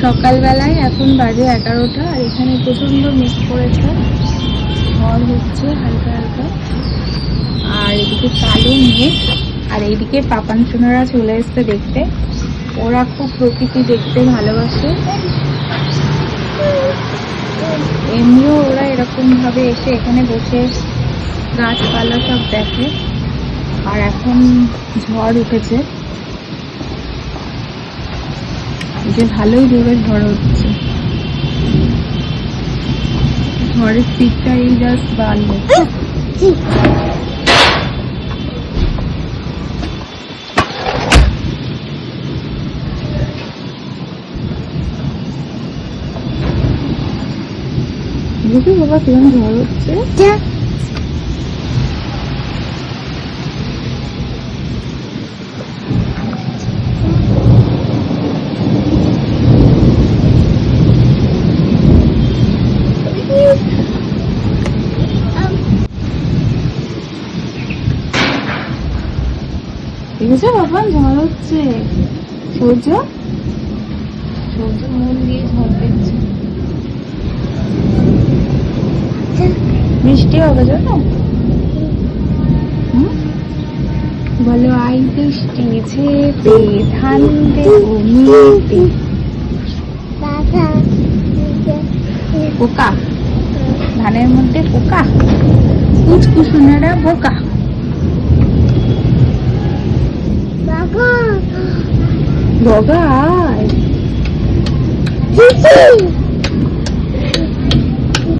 সকালবেলায় এখন বাজে 11টা, আর এখানে প্রচন্ড মেঘ করেছে, ঝড় হচ্ছে হালকা হালকা। আর এদিকে কালো মেঘ, আর এইদিকে পাপানসোনারা চলে এসছে দেখতে। ওরা খুব প্রকৃতি দেখতে ভালোবাসে, এমনিও ওরা এরকম ভাবে এসে এখানে বসে গাছপালা সব দেখে। আর এখন ঝড় উঠেছে, যে ভালোই জোরে ঝড় হচ্ছে। ঝড়ের স্পিডটা এই জাস্ট বাড়লো। বুঝলি বাবা কেমন ঝড় হচ্ছে? দেখেছো বাবা ঝড় হচ্ছে? সূর্য সূর্য মন দিয়ে ঝড় দেখছে। বৃষ্টি হবে জানো? বলো আই বৃষ্টি ঝেপে ধান দেবো মেপে। পোকা, ধানের মধ্যে পোকা, কুচকুচুনেরা বোকা। বগা আয়।